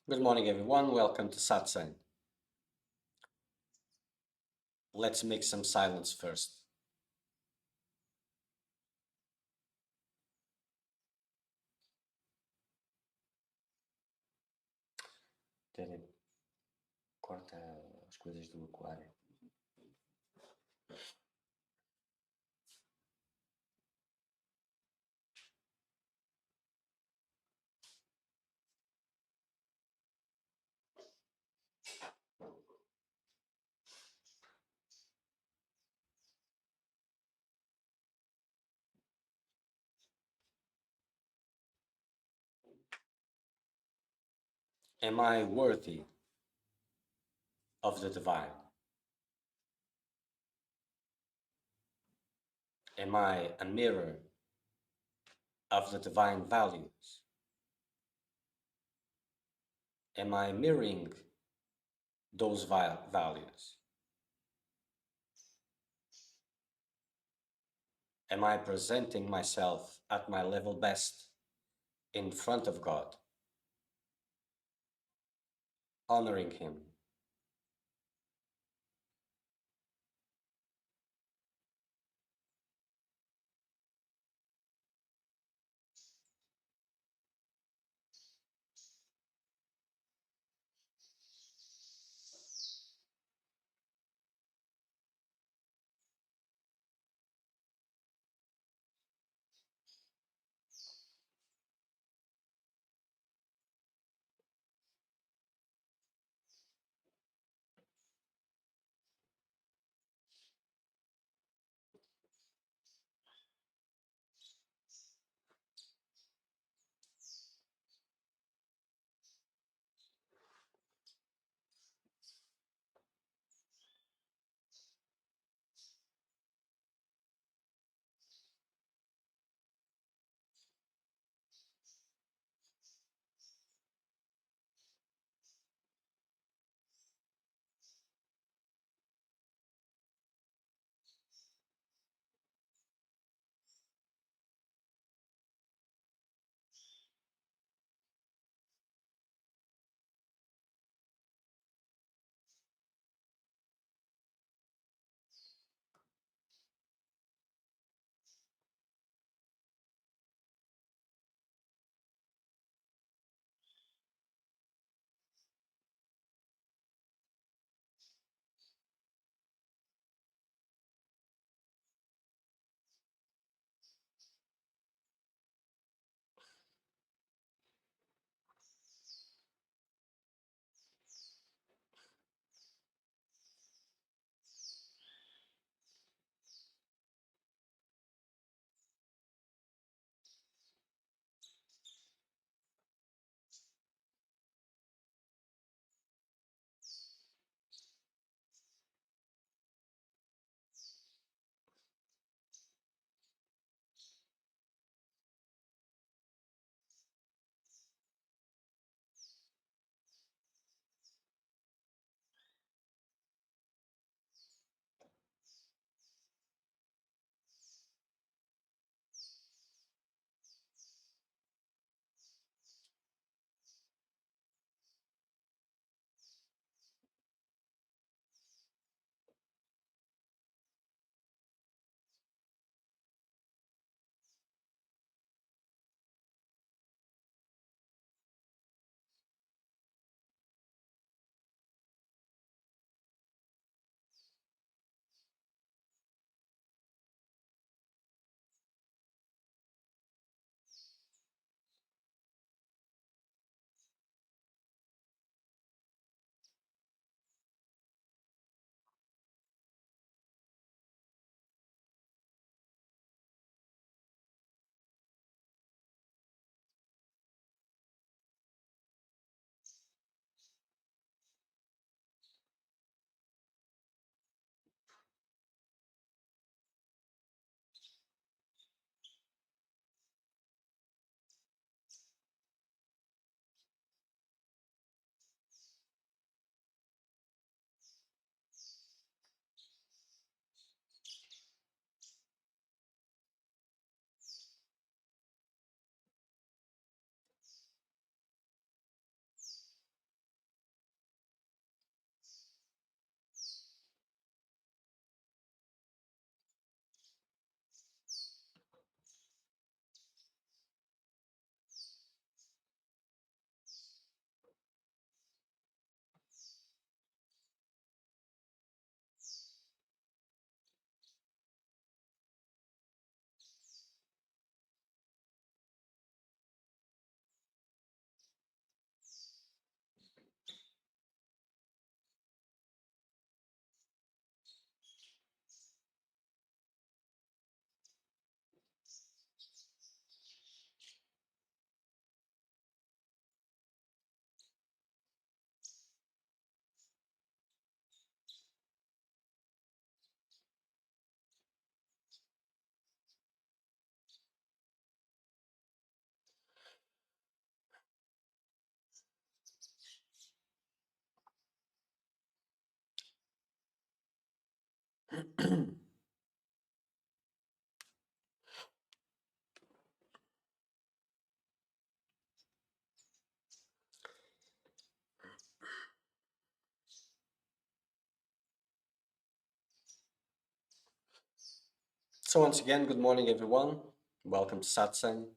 Good morning, everyone. Welcome to Satsang. Let's make some silence first. Tere, corta as coisas do aquário. Am I worthy of the divine? Am I a mirror of the divine values? Am I mirroring those values? Am I presenting myself at my level best in front of God, honoring Him? So once again, good morning, everyone. Welcome to Satsang.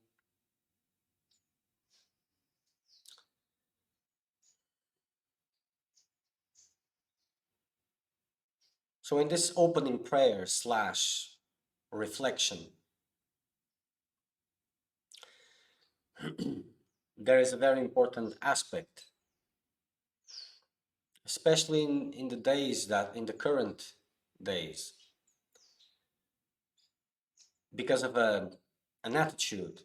So in this opening prayer slash reflection, there is a very important aspect, especially in the days in the current days, because of an attitude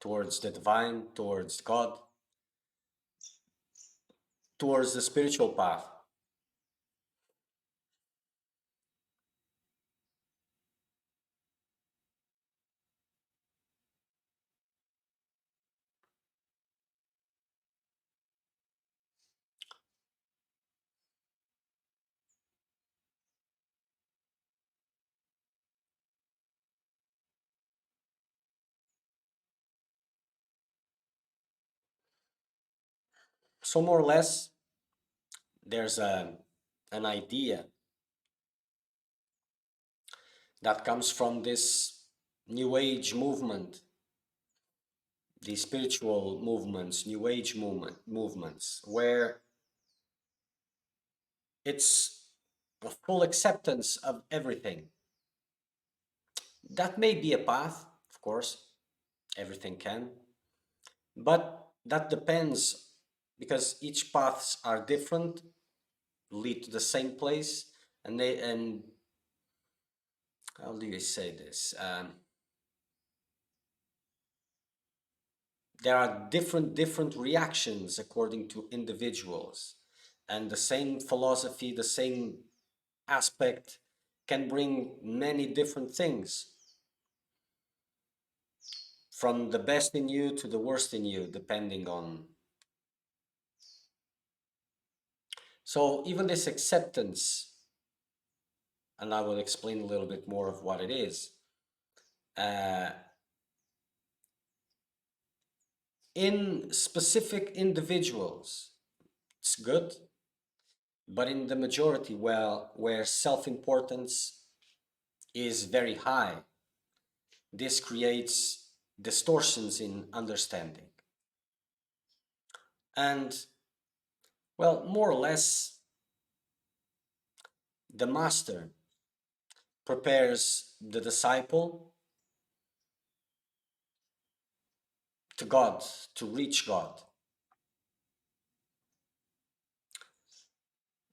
towards the divine, towards God, towards the spiritual path. So more or less, there's an idea that comes from this New Age movement, the spiritual movements, New Age movements, where it's a full acceptance of everything. That may be a path, of course, everything can, but that depends because each paths are different, lead to the same place, and how do you say this? There are different reactions according to individuals, and the same philosophy, the same aspect can bring many different things, from the best in you to the worst in you, depending on. So even this acceptance, and I will explain a little bit more of what it is, uh, in specific individuals it's good, but in the majority, well, where self-importance is very high, this creates distortions in understanding. And, well, more or less, the master prepares the disciple to God, to reach God.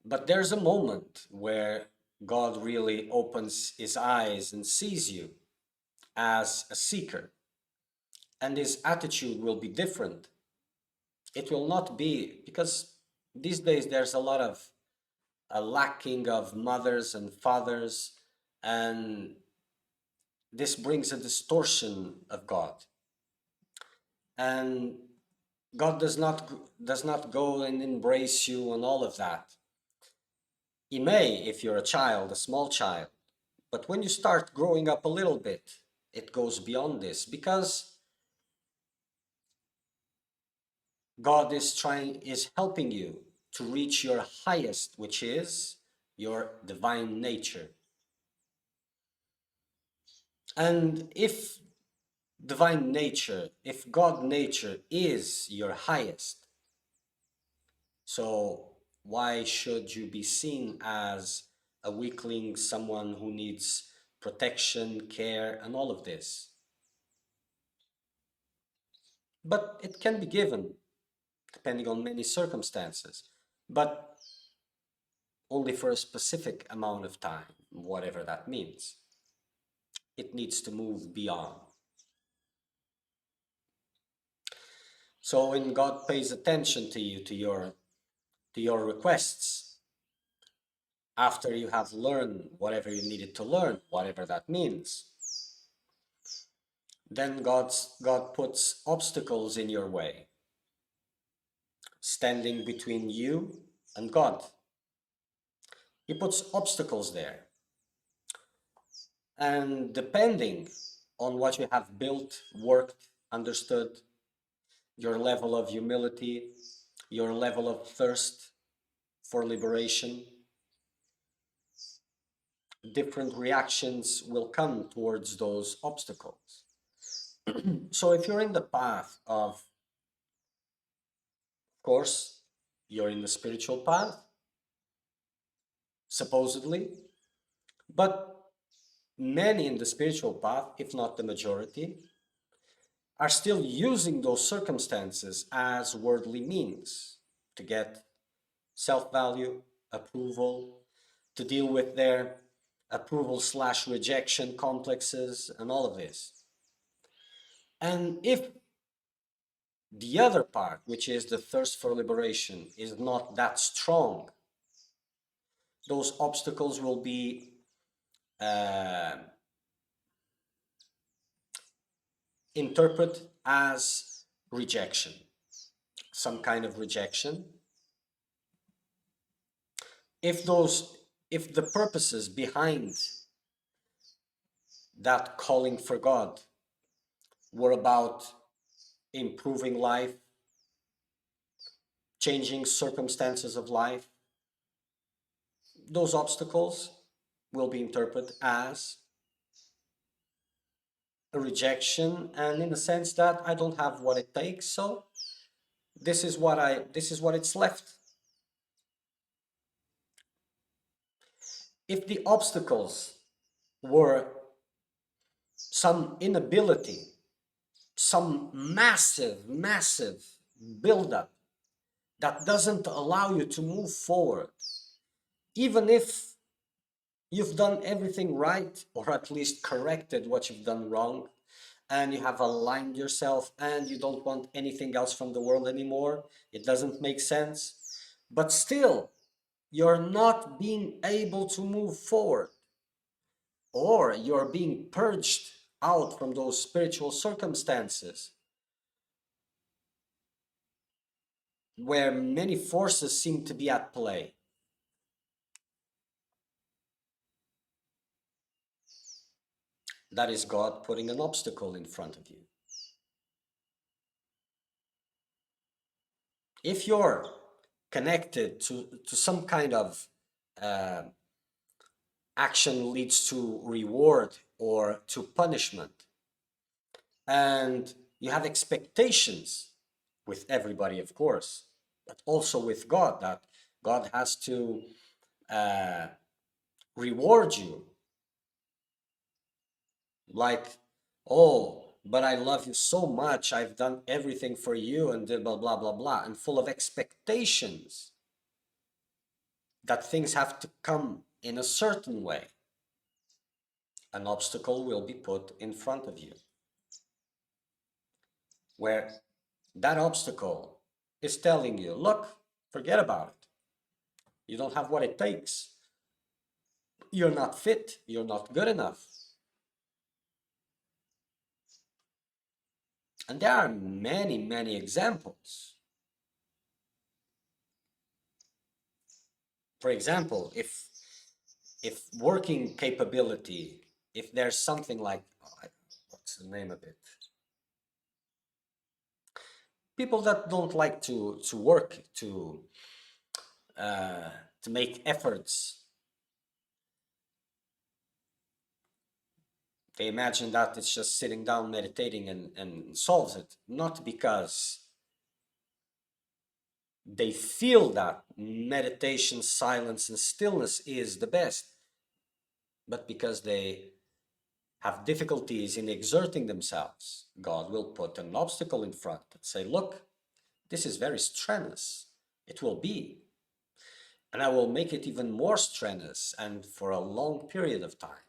But there's a moment where God really opens his eyes and sees you as a seeker, and his attitude will be different. It will not be, because these days there's a lot of a lacking of mothers and fathers, and this brings a distortion of God. And God does not go and embrace you and all of that. He may if you're a child, a small child, but when you start growing up a little bit, it goes beyond this, because God is helping you to reach your highest, which is your divine nature. And if divine nature, if God nature is your highest, so why should you be seen as a weakling, someone who needs protection, care, and all of this? But it can be given depending on many circumstances, but only for a specific amount of time, whatever that means. It needs to move beyond. So when God pays attention to you, to your requests, after you have learned whatever you needed to learn, whatever that means, then God puts obstacles in your way, standing between you and God. He puts obstacles there. And depending on what you have built, worked, understood, your level of humility, your level of thirst for liberation, different reactions will come towards those obstacles. So if you're in the path of course, you're in the spiritual path, supposedly, but many in the spiritual path, if not the majority, are still using those circumstances as worldly means to get self-value, approval, to deal with their approval slash rejection complexes and all of this. And if the other part, which is the thirst for liberation, is not that strong, those obstacles will be uh, interpreted as rejection, some kind of rejection. If the purposes behind that calling for God were about improving life, changing circumstances of life, those obstacles will be interpreted as a rejection, and in the sense that I don't have what it takes, so this is what it's left. If the obstacles were some inability, some massive buildup that doesn't allow you to move forward, even if you've done everything right, or at least corrected what you've done wrong, and you have aligned yourself and you don't want anything else from the world anymore, it doesn't make sense, but still you're not being able to move forward, or you're being purged out from those spiritual circumstances where many forces seem to be at play. That is God putting an obstacle in front of you. If you're connected to some kind of uh, action leads to reward or to punishment, and you have expectations with everybody, of course, but also with God, that God has to uh, reward you, like, oh, but I love you so much, I've done everything for you, and blah blah blah blah, and full of expectations that things have to come in a certain way, an obstacle will be put in front of you, where that obstacle is telling you, look, forget about it. You don't have what it takes. You're not fit. You're not good enough. And there are many examples. For example, if working capability, if there's something like, what's the name of it? People that don't like to work, to make efforts, they imagine that it's just sitting down meditating and solves it, not because they feel that meditation, silence, and stillness is the best, but because they have difficulties in exerting themselves. God will put an obstacle in front and say, look, this is very strenuous. It will be. And I will make it even more strenuous and for a long period of time.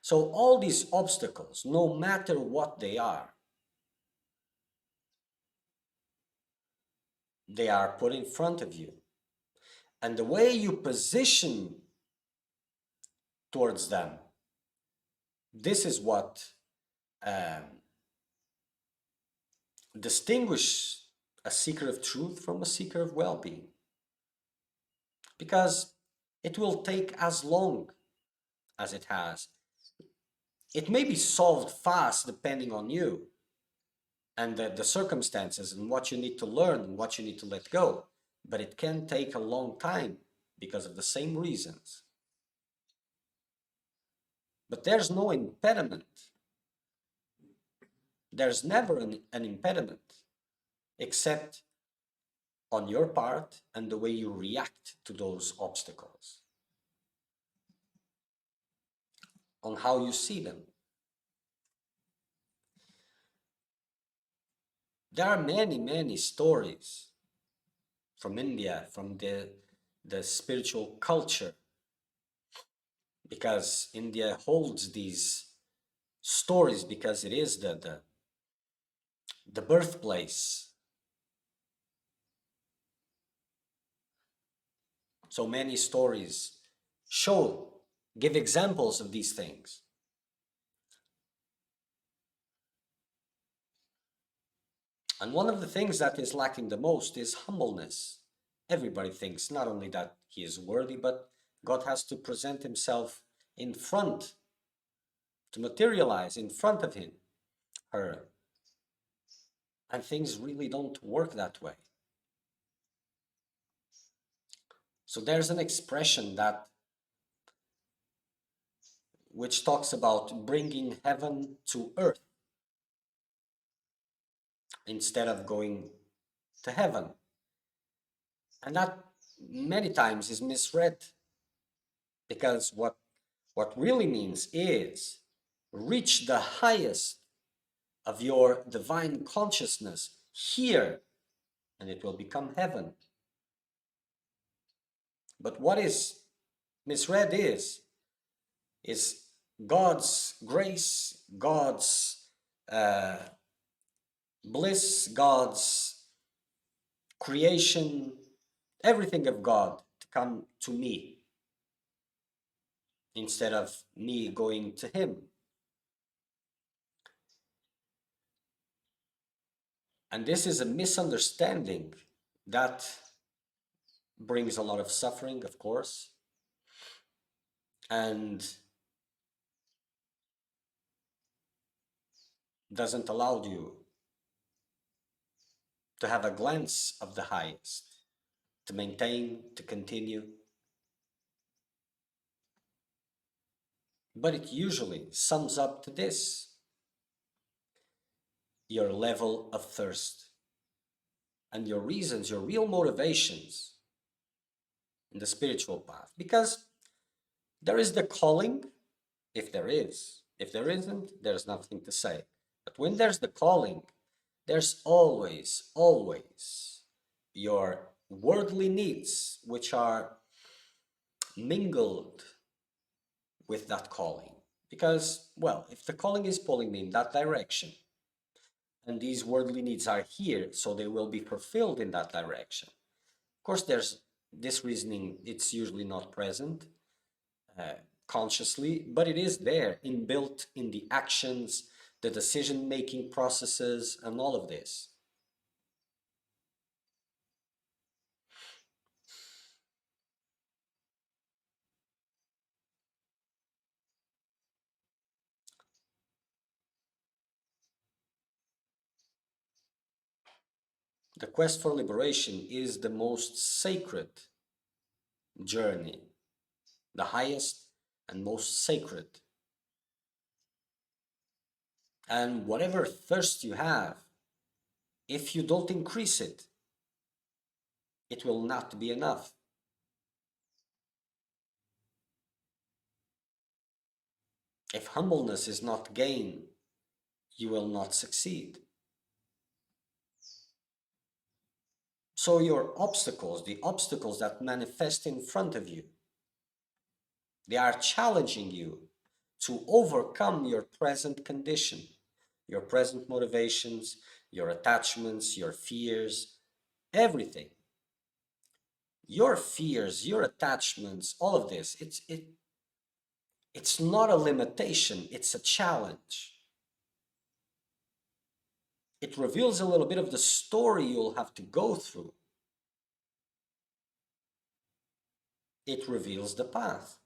So all these obstacles, no matter what they are put in front of you. And the way you position towards them, this is what um, distinguish a seeker of truth from a seeker of well-being. Because it will take as long as it has. It may be solved fast depending on you and the circumstances and what you need to learn and what you need to let go. But it can take a long time because of the same reasons. But there's no impediment. There's never an impediment except on your part and the way you react to those obstacles, on how you see them. There are many, many stories from India, from the spiritual culture, because India holds these stories because it is the birthplace. So many stories give examples of these things. And one of the things that is lacking the most is humbleness. Everybody thinks not only that he is worthy, but God has to present himself in front, to materialize in front of him, her. And things really don't work that way. So there's an expression that which talks about bringing heaven to earth instead of going to heaven. And that many times is misread, because what really means is reach the highest of your divine consciousness here, and it will become heaven. But what is misread is God's grace, God's bliss, God's creation, everything of God to come to me instead of me going to him. And this is a misunderstanding that brings a lot of suffering, of course, and doesn't allow you to have a glance of the highest, to maintain, to continue. But it usually sums up to this: your level of thirst and your reasons, your real motivations in the spiritual path. Because there is the calling, if there is. If there isn't, there's nothing to say. But when there's the calling, there's always, always your worldly needs, which are mingled with that calling. Because, well, if the calling is pulling me in that direction, and these worldly needs are here, so they will be fulfilled in that direction. Of course, there's this reasoning, it's usually not present consciously, but it is there, inbuilt in the actions, the decision-making processes, and all of this. The quest for liberation is the most sacred journey, the highest and most sacred. And whatever thirst you have, if you don't increase it, it will not be enough. If humbleness is not gained, you will not succeed. So your obstacles, the obstacles that manifest in front of you, they are challenging you to overcome your present condition, your present motivations, your attachments, your fears, everything. Your fears, your attachments, all of this, it's not a limitation, it's a challenge. It reveals a little bit of the story you'll have to go through. It reveals the path.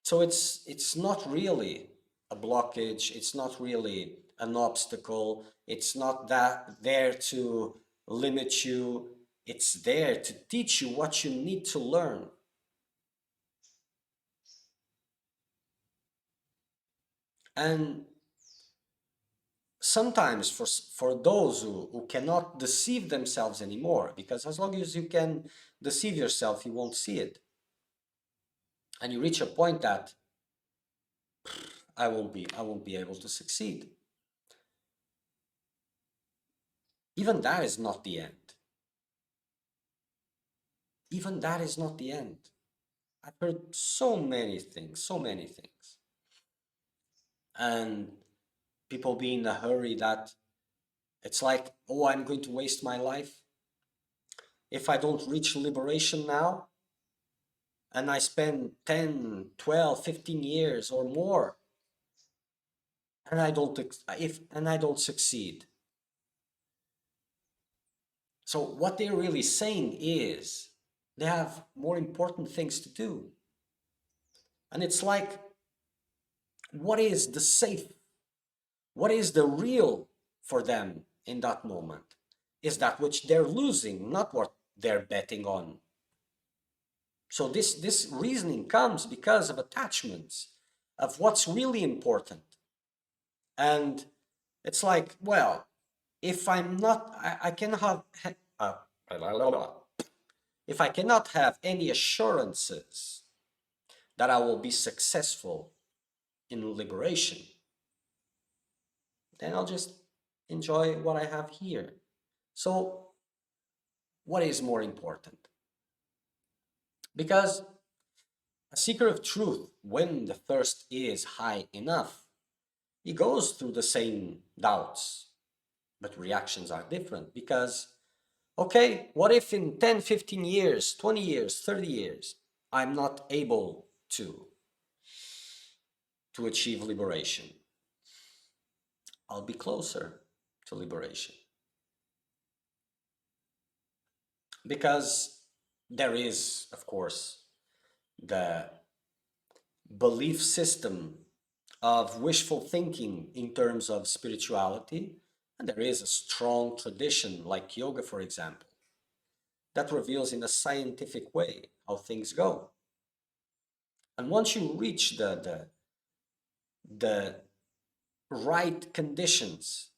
So it's not really a blockage, it's not really an obstacle, it's not that there to limit you. It's there to teach you what you need to learn. And sometimes for those who cannot deceive themselves anymore, because as long as you can deceive yourself, you won't see it. And you reach a point that I won't be able to succeed. Even that is not the end. Even that is not the end. I've heard so many things, so many things. And people be in a hurry that it's like, oh, I'm going to waste my life if I don't reach liberation now, and I spend 10, 12, 15 years or more, and I don't succeed. So what they're really saying is they have more important things to do. And it's like, what is the safe? What is the real for them in that moment? Is that which they're losing, not what they're betting on. So this reasoning comes because of attachments, of what's really important. And it's like, well, if I'm not, I cannot have, if I cannot have any assurances that I will be successful in liberation, then I'll just enjoy what I have here. So, what is more important? Because a seeker of truth, when the thirst is high enough, he goes through the same doubts, but reactions are different. Because, okay, what if in 10, 15 years, 20 years, 30 years, I'm not able to achieve liberation? I'll be closer to liberation. Because there is, of course, the belief system of wishful thinking in terms of spirituality, and there is a strong tradition like yoga, for example, that reveals in a scientific way how things go. And once you reach the right conditions,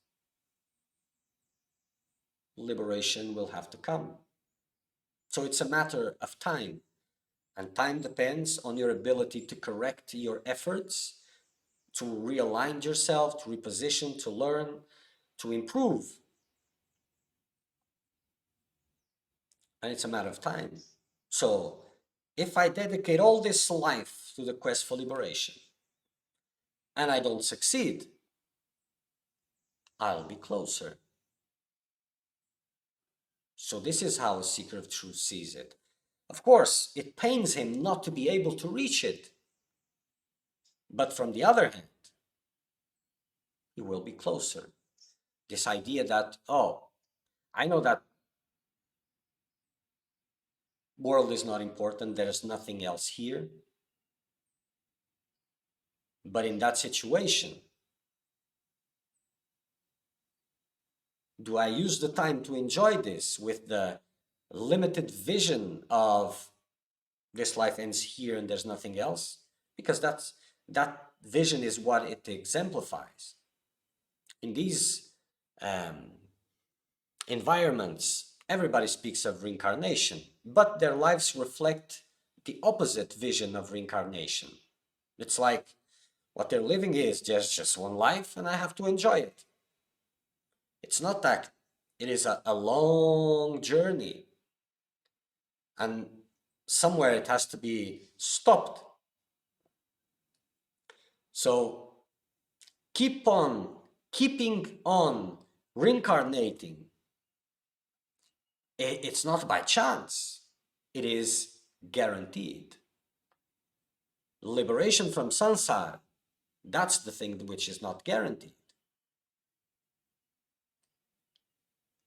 liberation will have to come. So it's a matter of time, and time depends on your ability to correct your efforts, to realign yourself, to reposition, to learn, to improve. And it's a matter of time. So if I dedicate all this life to the quest for liberation and I don't succeed, I'll be closer. So this is how a seeker of truth sees it. Of course, it pains him not to be able to reach it. But from the other hand, he will be closer. This idea that, oh, I know that world is not important, there's nothing else here. But in that situation, do I use the time to enjoy this with the limited vision of this life ends here and there's nothing else? Because that vision is what it exemplifies. In these um, environments, everybody speaks of reincarnation, but their lives reflect the opposite vision of reincarnation. It's like what they're living is just one life and I have to enjoy it. It's not that. It is a long journey, and somewhere it has to be stopped. So keeping on reincarnating. It's not by chance. It is guaranteed. Liberation from samsara, that's the thing which is not guaranteed.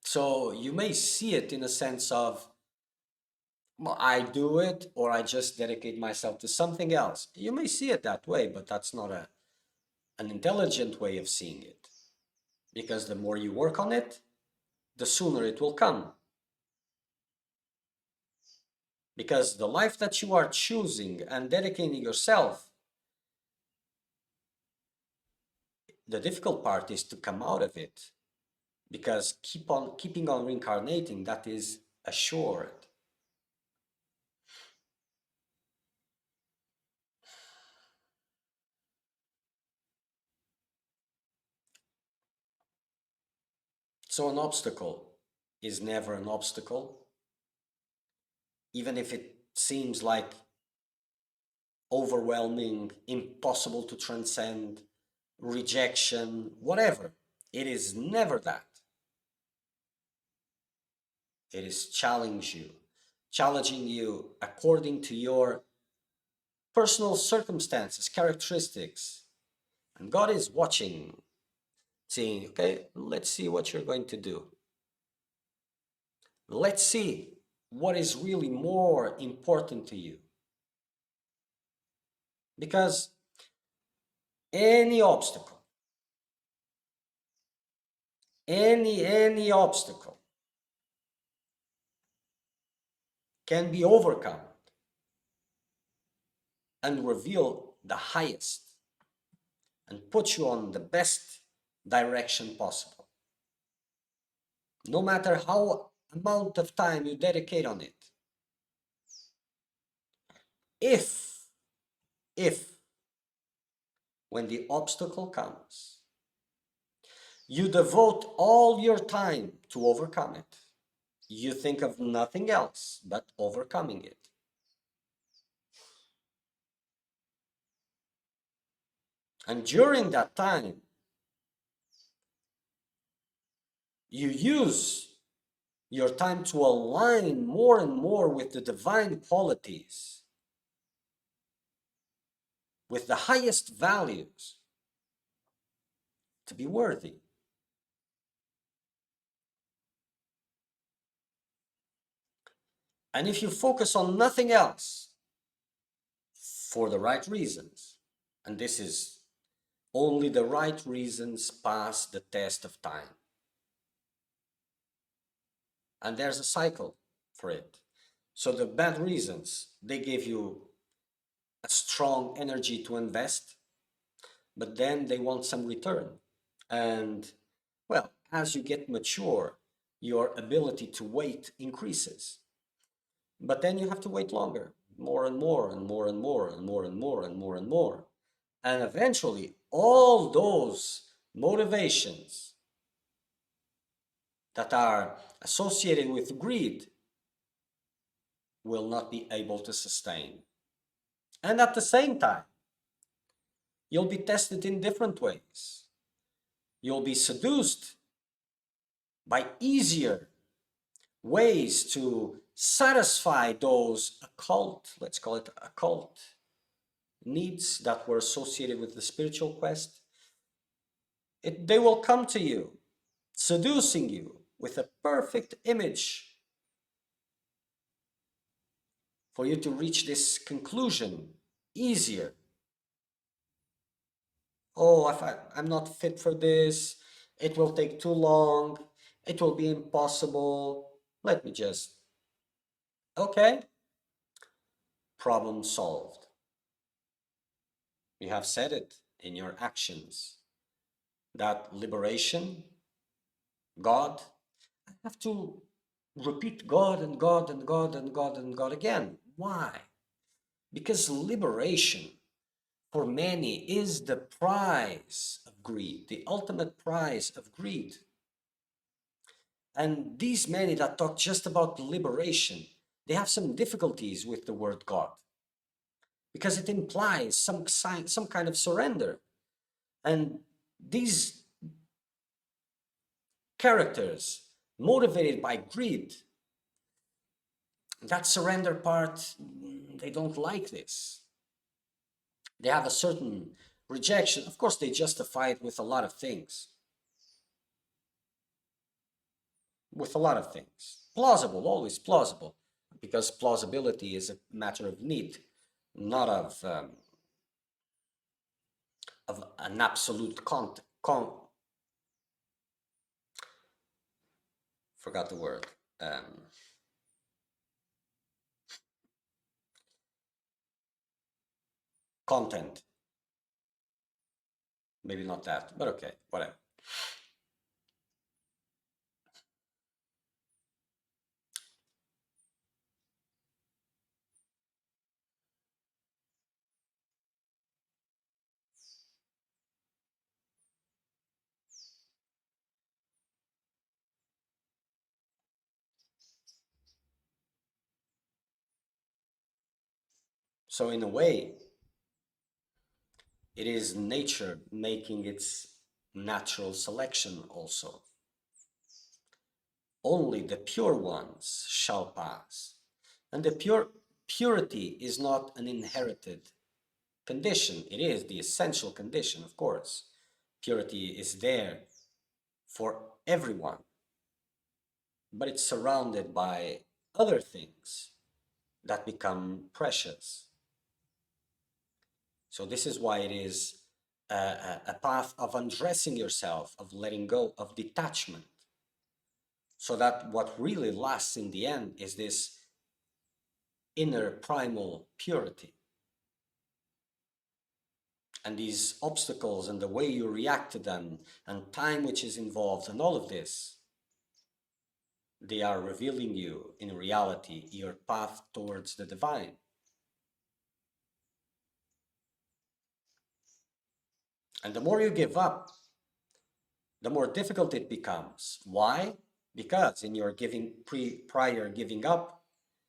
So you may see it in a sense of, well, I do it or I just dedicate myself to something else. You may see it that way, but that's not an intelligent way of seeing it. Because the more you work on it, the sooner it will come. Because the life that you are choosing and dedicating yourself, the difficult part is to come out of it. Because keeping on reincarnating, that is assured. So an obstacle is never an obstacle, even if it seems like overwhelming, impossible to transcend, rejection, whatever. It is never that. It is challenging you according to your personal circumstances, characteristics. And God is watching, saying, okay, let's see what you're going to do. Let's see what is really more important to you. Because any obstacle, any obstacle can be overcome and reveal the highest and put you on the best direction possible. No matter how amount of time you dedicate on it. If when the obstacle comes, you devote all your time to overcome it, you think of nothing else but overcoming it. And during that time, you use your time to align more and more with the divine qualities, with the highest values, to be worthy. And if you focus on nothing else for the right reasons, and this is only the right reasons pass the test of time. And there's a cycle for it. So the bad reasons, they give you a strong energy to invest, but then they want some return. And well, as you get mature, your ability to wait increases. But then you have to wait longer, more and more and more and more and more and more and more and more. And eventually, all those motivations that are associated with greed will not be able to sustain. And at the same time, you'll be tested in different ways. You'll be seduced by easier ways to satisfy those occult, let's call it occult, needs that were associated with the spiritual quest. They will come to you, seducing you with a perfect image for you to reach this conclusion easier. Oh, I'm not fit for this, it will take too long, it will be impossible. Let me just, okay, problem solved. You have said it in your actions. That liberation, God, I have to repeat God and God and God and God and God again. Why? Because liberation for many is the prize of greed, the ultimate prize of greed. And these many that talk just about liberation, they have some difficulties with the word God because it implies some kind of surrender. And these characters, motivated by greed, that surrender part, they don't like this. They have a certain rejection. Of course, they justify it with a lot of things. With a lot of things. Plausible, always plausible, because plausibility is a matter of need, not of an absolute forgot the word. content. Maybe not that, but okay, whatever. So in a way, it is nature making its natural selection also. Only the pure ones shall pass. And the purity is not an inherited condition. It is the essential condition, of course. Purity is there for everyone, but it's surrounded by other things that become precious. So this is why it is a path of undressing yourself, of letting go, of detachment, so that what really lasts in the end is this inner primal purity. And these obstacles and the way you react to them and time which is involved and all of this, they are revealing you in reality your path towards the divine. And the more you give up, the more difficult it becomes. Why? Because in your prior giving up,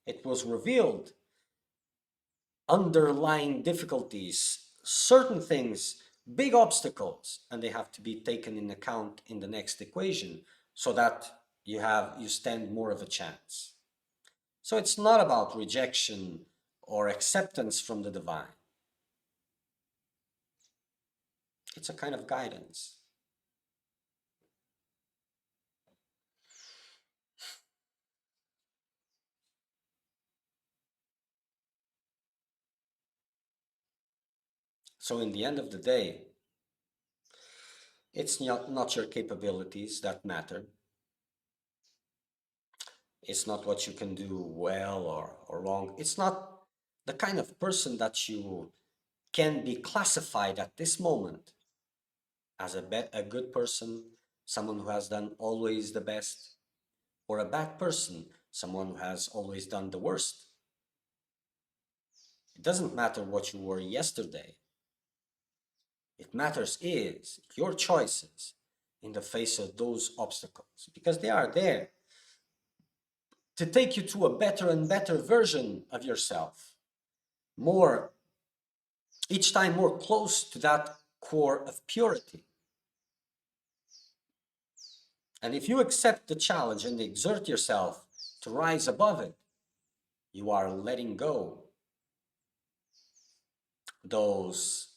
it was revealed underlying difficulties, certain things, big obstacles, and they have to be taken in account in the next equation so that you stand more of a chance. So it's not about rejection or acceptance from the divine. It's a kind of guidance. So in the end of the day, it's not your capabilities that matter. It's not what you can do well or wrong. It's not the kind of person that you can be classified at this moment as a good person, someone who has done always the best, or a bad person, someone who has always done the worst. It doesn't matter what you were yesterday. It matters is your choices in the face of those obstacles, because they are there to take you to a better and better version of yourself, more, each time more close to that core of purity. And if you accept the challenge and exert yourself to rise above it, you are letting go those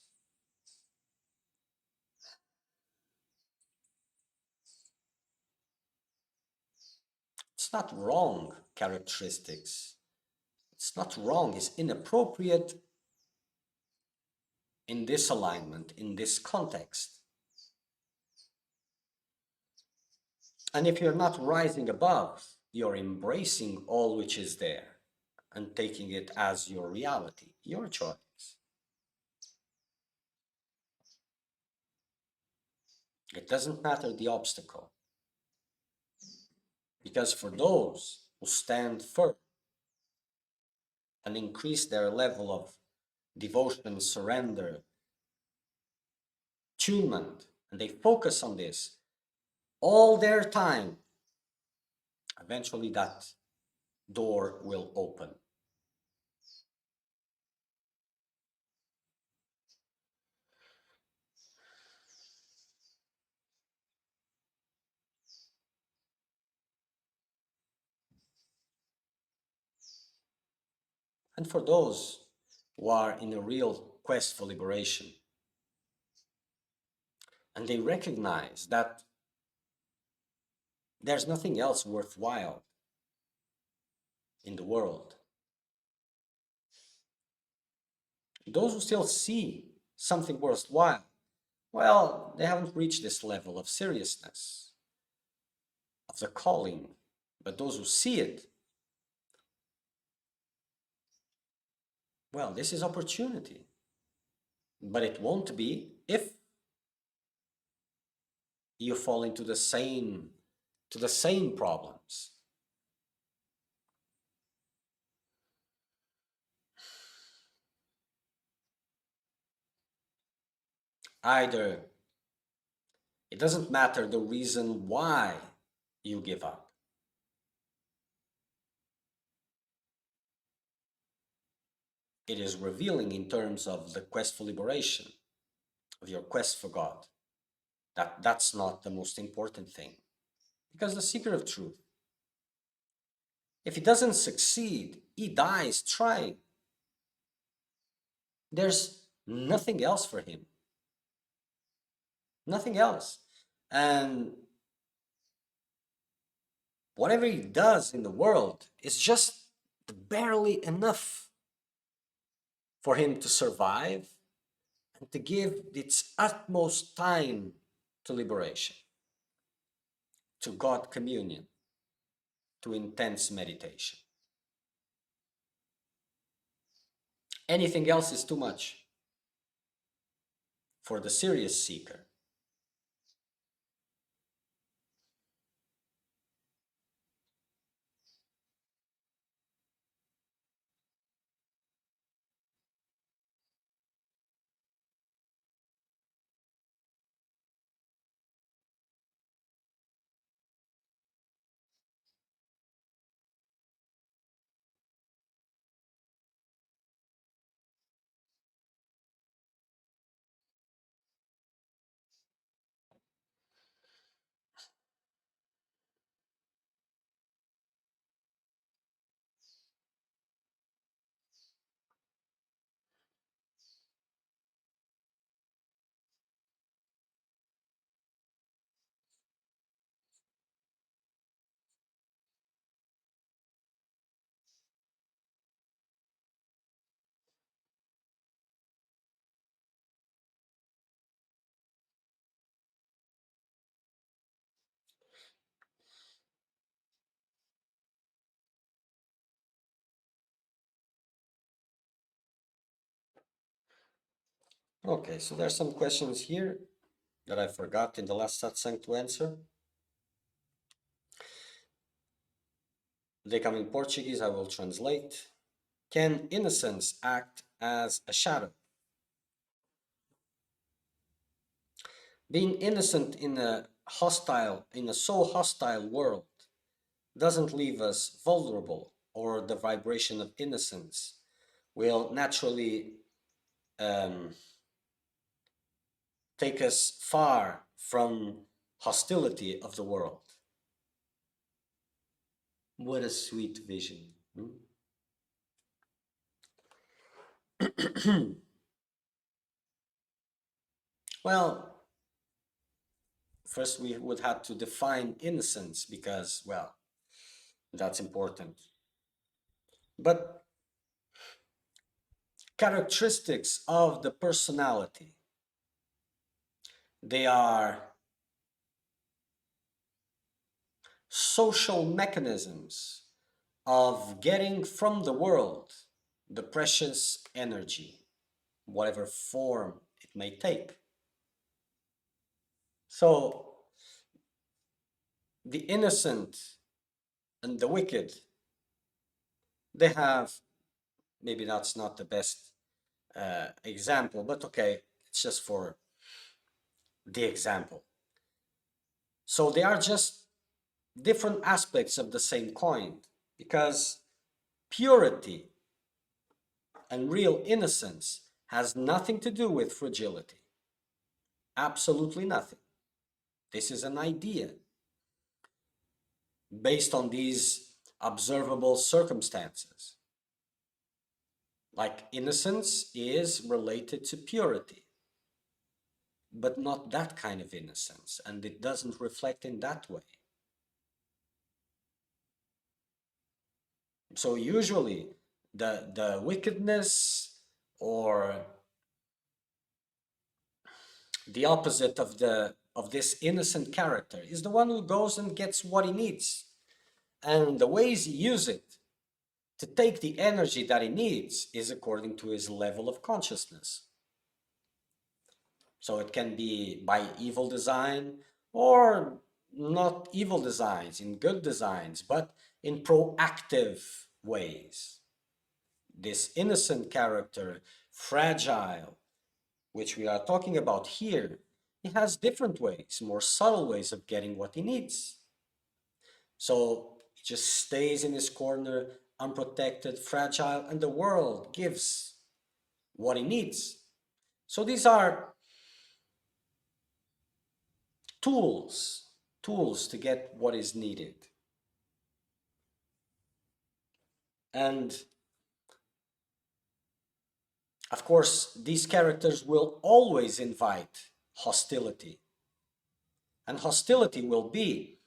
it's not wrong characteristics. It's not wrong, it's inappropriate in this alignment, in this context. And if you're not rising above, you're embracing all which is there and taking it as your reality, your choice. It doesn't matter the obstacle, because for those who stand firm and increase their level of devotion, surrender, attunement, and they focus on this all their time, eventually that door will open. And for those who are in a real quest for liberation, and they recognize that there's nothing else worthwhile in the world, those who still see something worthwhile, well, they haven't reached this level of seriousness, of the calling. But those who see it, well, this is opportunity. But it won't be if you fall into the same problems. Either it doesn't matter the reason why you give up. It is revealing in terms of the quest for liberation, of your quest for God. That's not the most important thing. Because the seeker of truth, if he doesn't succeed, he dies trying. There's nothing else for him. Nothing else. And whatever he does in the world is just barely enough for him to survive and to give its utmost time to liberation, to God communion, to intense meditation. Anything else is too much for the serious seeker. Okay, so there's some questions here that I forgot in the last satsang to answer. They come in Portuguese, I will translate. Can innocence act as a shadow? Being innocent in a so hostile world doesn't leave us vulnerable, or the vibration of innocence will naturally um, take us far from hostility of the world. What a sweet vision. Well, first we would have to define innocence because, well, that's important. But characteristics of the personality, they are social mechanisms of getting from the world the precious energy, whatever form it may take. So the innocent and the wicked, they have, maybe that's not the best example, but okay, it's just for the example. So they are just different aspects of the same coin, because purity and real innocence has nothing to do with fragility. Absolutely nothing. This is an idea based on these observable circumstances. Like innocence is related to purity, but not that kind of innocence, and it doesn't reflect in that way. So usually the wickedness or the opposite of this innocent character is the one who goes and gets what he needs. And the ways he uses it to take the energy that he needs is according to his level of consciousness. So it can be by evil design or not evil designs, in good designs, but in proactive ways. This innocent character, fragile, which we are talking about here, he has different ways, more subtle ways of getting what he needs. So he just stays in his corner, unprotected, fragile, and the world gives what he needs. So these are tools, tools to get what is needed. And of course, these characters will always invite hostility. And hostility will be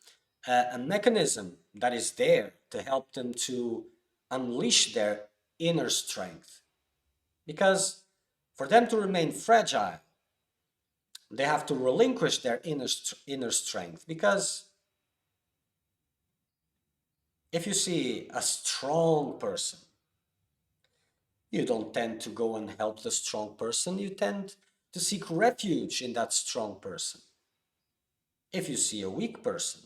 a mechanism that is there to help them to unleash their inner strength. Because for them to remain fragile, they have to relinquish their inner strength. Because if you see a strong person, you don't tend to go and help the strong person, you tend to seek refuge in that strong person. If you see a weak person,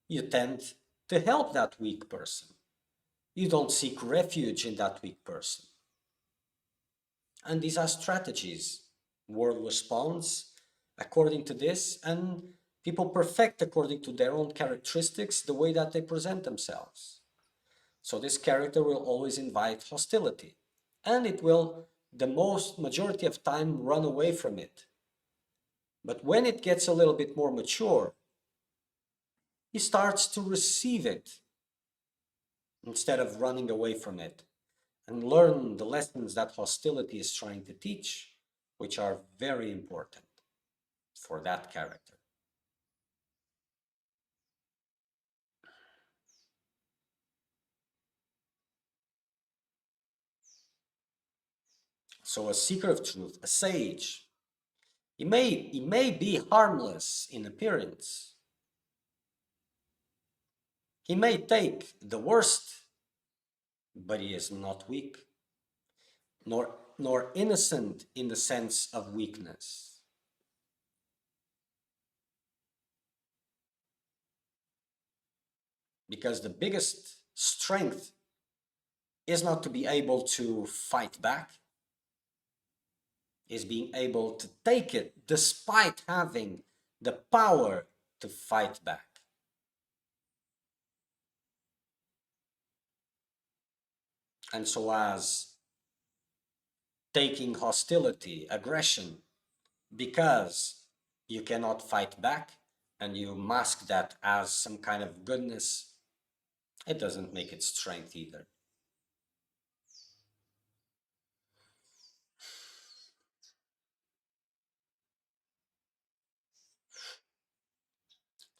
you tend to help that weak person. You don't seek refuge in that weak person. And these are strategies. World responds according to this, and people perfect according to their own characteristics the way that they present themselves. So this character will always invite hostility, and it will, the most majority of time, run away from it. But when it gets a little bit more mature, he starts to receive it instead of running away from it, and learn the lessons that hostility is trying to teach, which are very important for that character. So a seeker of truth, a sage, he may be harmless in appearance. He may take the worst, but he is not weak, nor innocent in the sense of weakness. Because the biggest strength is not to be able to fight back, is being able to take it despite having the power to fight back. And so as taking hostility, aggression, because you cannot fight back and you mask that as some kind of goodness, it doesn't make it strength either.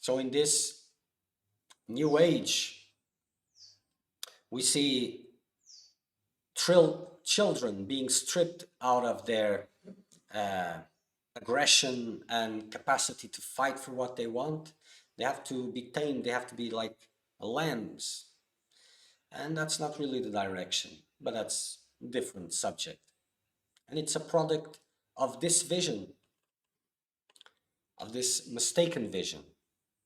So in this new age, we see children being stripped out of their uh, aggression and capacity to fight for what they want. They have to be tamed, they have to be like lambs. And that's not really the direction, but that's a different subject. And it's a product of this vision, of this mistaken vision.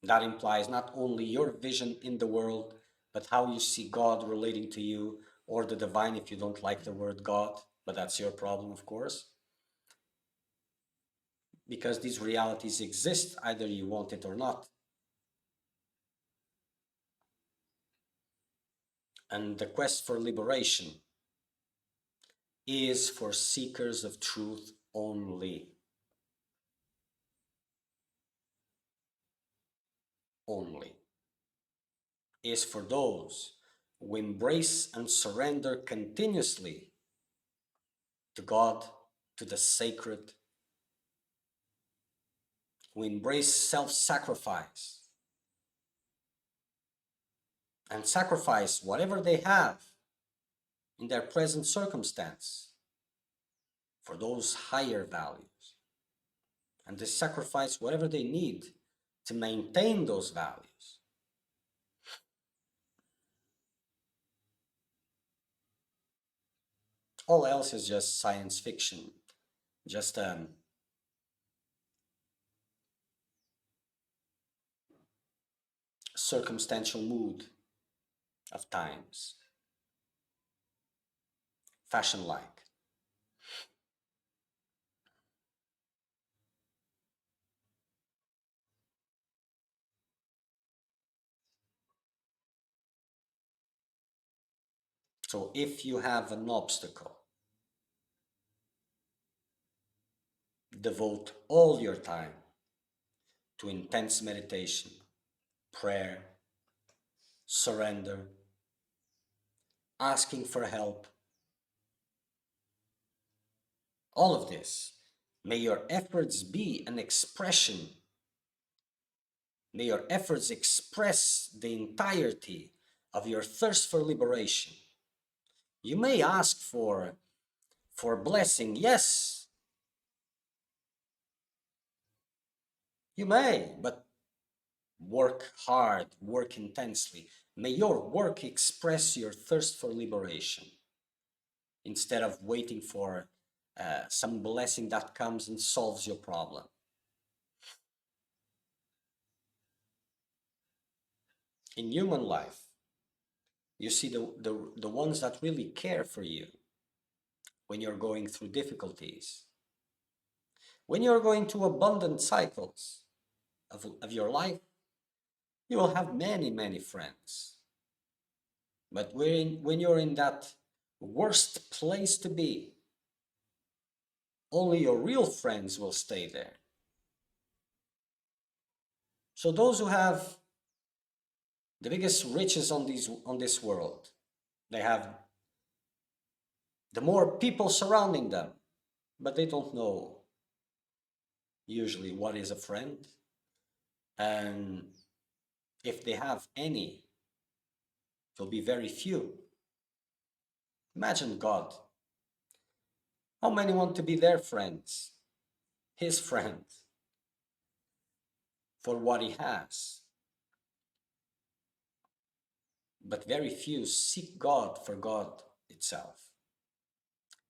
That implies not only your vision in the world, but how you see God relating to you, or the divine if you don't like the word God, but that's your problem, of course. Because these realities exist, either you want it or not. And the quest for liberation is for seekers of truth only. Only. Is for those who embrace and surrender continuously to God, to the sacred, who embrace self-sacrifice and sacrifice whatever they have in their present circumstance for those higher values. And they sacrifice whatever they need to maintain those values. All else is just science fiction, just circumstantial mood of times, fashion-like. So if you have an obstacle, devote all your time to intense meditation, prayer, surrender, asking for help, all of this. May your efforts be an expression. May your efforts express the entirety of your thirst for liberation. You may ask for blessing, yes, you may, but work hard, work intensely. May your work express your thirst for liberation instead of waiting for some blessing that comes and solves your problem. In human life, you see the ones that really care for you when you're going through difficulties, when you're going through abundant cycles of your life, you will have many, many friends. But when you're in that worst place to be, only your real friends will stay there. So those who have the biggest riches on this world, they have the more people surrounding them, but they don't know usually what is a friend. And if they have any, it will be very few. Imagine God. How many want to be their friends, his friends, for what he has? But very few seek God for God itself.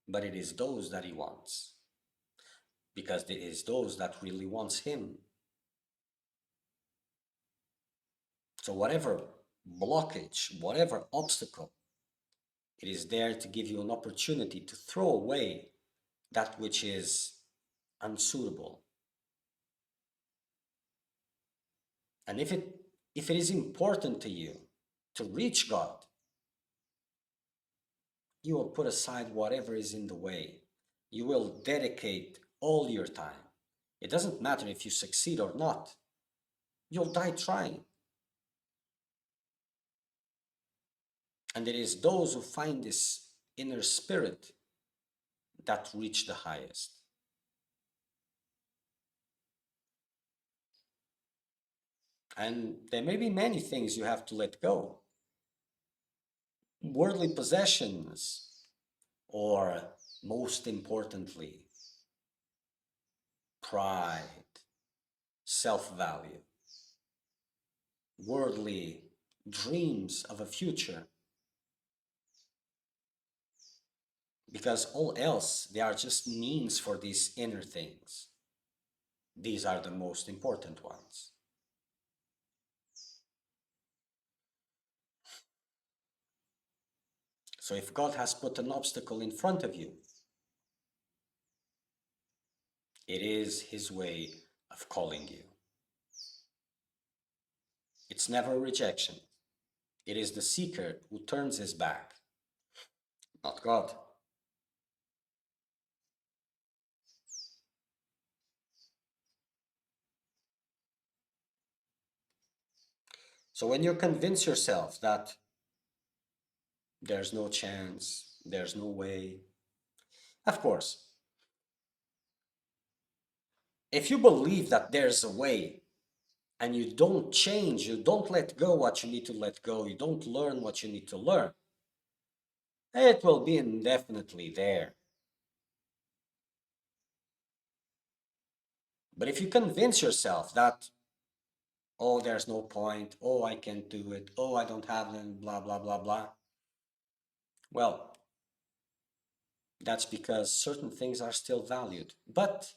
But it is those that he wants, because it is those that really wants him. So whatever blockage, whatever obstacle, it is there to give you an opportunity to throw away that which is unsuitable. And if it is important to you to reach God, you will put aside whatever is in the way. You will dedicate all your time. It doesn't matter if you succeed or not. You'll die trying. And it is those who find this inner spirit that reach the highest. And there may be many things you have to let go. Worldly possessions, or most importantly, pride, self-value, worldly dreams of a future. Because all else, they are just means for these inner things. These are the most important ones. So if God has put an obstacle in front of you, it is his way of calling you. It's never rejection. It is the seeker who turns his back, not God. So when you convince yourself that there's no chance, there's no way, of course, if you believe that there's a way and you don't change, you don't let go what you need to let go, you don't learn what you need to learn, it will be indefinitely there. But if you convince yourself that, oh, there's no point, oh, I can't do it, oh, I don't have them, blah, blah, blah, blah, well, that's because certain things are still valued. But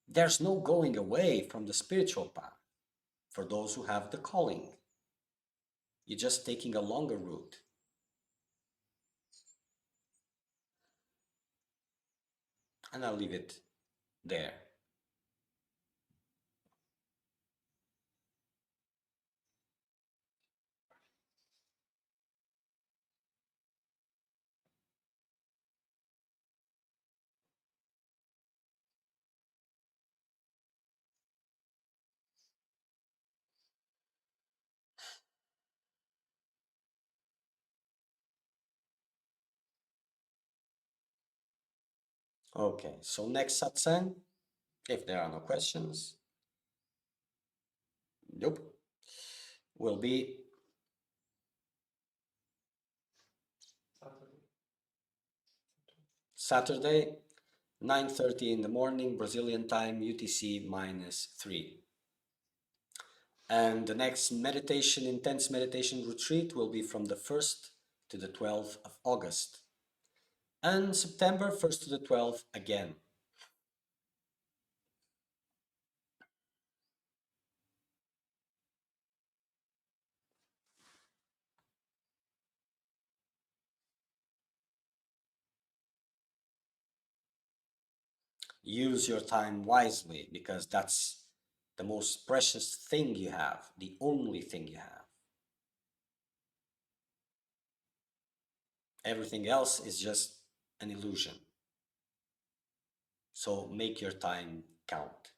there's no going away from the spiritual path for those who have the calling. You're just taking a longer route. And I'll leave it there. Okay, so next satsang, if there are no questions, nope, will be Saturday, 9:30 in the morning, Brazilian time, UTC -3. And the next meditation, intense meditation retreat will be from the 1st to the 12th of August. And September 1st to the 12th again. Use your time wisely because that's the most precious thing you have, the only thing you have. Everything else is just an illusion. So make your time count.